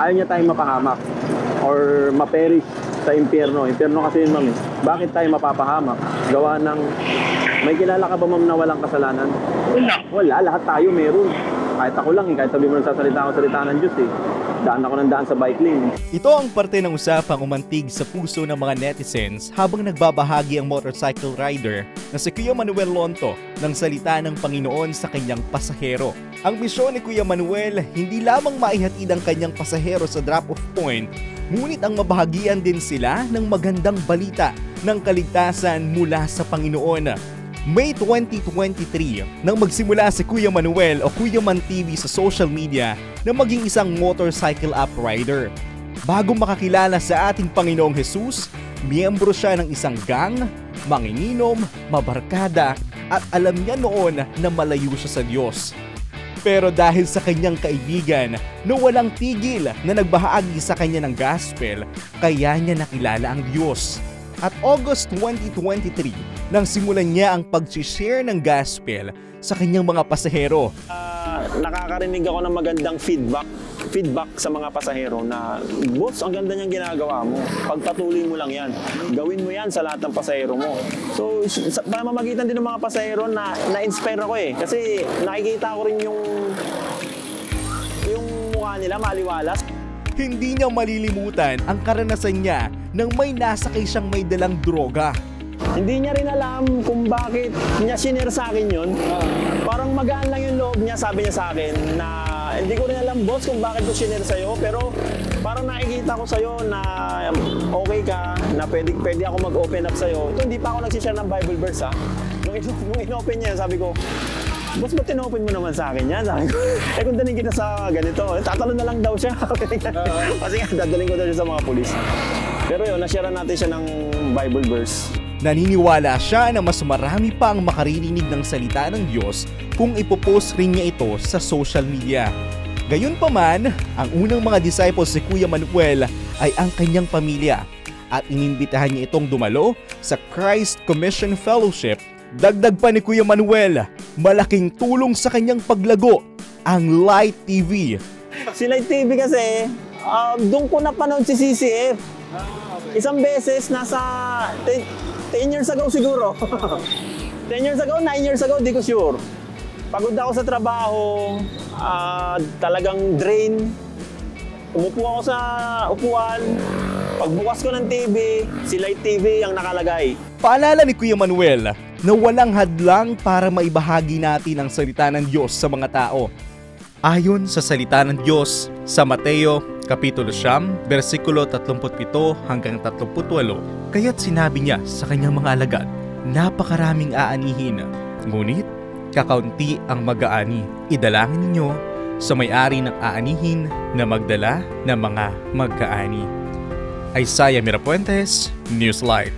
ayaw niya tayong mapahamak or maperish sa impyerno. Impyerno kasi yun, ma'am. Bakit tayo mapapahamak? Gawa ng, may kilala ka ba, ma'am, na walang kasalanan? Wala, lahat tayo meron. Kahit ako lang, kahit sabi mo nagsasalita ako salita ng Diyos Daan ako ng daan sa bike lane. Ito ang parte ng usapang umantig sa puso ng mga netizens habang nagbabahagi ang motorcycle rider na si Kuya Manuel Lonto ng salita ng Panginoon sa kanyang pasahero. Ang misyon ni Kuya Manuel, hindi lamang maihatid ang kanyang pasahero sa drop-off point, ngunit ang mabahagian din sila ng magandang balita ng kaligtasan mula sa Panginoon. May 2023 nang magsimula si Kuya Manuel o Kuya Man TV sa social media na maging isang motorcycle app rider. Bago makakilala sa ating Panginoong Jesus, miyembro siya ng isang gang, manginginom, mabarkada at alam niya noon na malayo siya sa Diyos. Pero dahil sa kanyang kaibigan na walang tigil na nagbahagi sa kanya ng gospel, kaya niya nakilala ang Diyos. At August 2023, nang simulan niya ang pag-share ng gospel sa kanyang mga pasahero. Nakakarinig ako ng magandang feedback sa mga pasahero na, boss, ang ganda niyang ginagawa mo. Pagpatuloy mo lang yan. Gawin mo yan sa lahat ng pasahero mo. So, sa pamamagitan din ng mga pasahero na-inspire ako Kasi nakikita ko rin yung mukha nila maliwalas. Hindi niya malilimutan ang karanasan niya nang may nasakay siyang may dalang droga. Hindi niya rin alam kung bakit niya sinare sa akin yun. Parang magaan lang yung loob niya, sabi niya sa akin na hindi ko rin alam, boss, kung bakit ko sinare sa'yo. Pero parang nakikita ko sa'yo na okay ka, na pwede ako mag-open up sa'yo. Ito, hindi pa ako nagsishare ng Bible verse Nung in-open niya, sabi ko, boss, ba't tin-open mo naman sa akin yan? Sabi ko, kung daling kita sa ganito, tatalon na lang daw siya. Kasi nga, dadaling ko daw siya sa mga pulis. Pero yun, nasharean natin siya ng Bible verse. Naniniwala siya na mas marami pa ang makaririnig ng salita ng Diyos kung ipopost rin niya ito sa social media. Gayunpaman, ang unang mga disciples si Kuya Manuel ay ang kanyang pamilya at inimbitahan niya itong dumalo sa Christ Commission Fellowship. Dagdag pa ni Kuya Manuel, malaking tulong sa kanyang paglago ang Light TV. Si Light TV kasi, doon ko napanood si CCF. Isang beses, nasa 10 years ago siguro. 10 years ago, 9 years ago, di ko sure. Pagod ako sa trabaho, talagang drain. Umupo ako sa upuan. Pagbukas ko ng TV, si Light TV ang nakalagay. Paalala ni Kuya Manuel na walang hadlang para maibahagi natin ang salita ng Diyos sa mga tao. Ayon sa salita ng Diyos sa Mateo Kapitulo 9, versikulo 37 hanggang 38, kaya't sinabi niya sa kanyang mga alagad, napakaraming aanihin, ngunit kakaunti ang mag-aani. Idalangin ninyo sa may-ari ng aanihin na magdala ng mga mag-aani. Isaiah Mirapuentes, Newslight.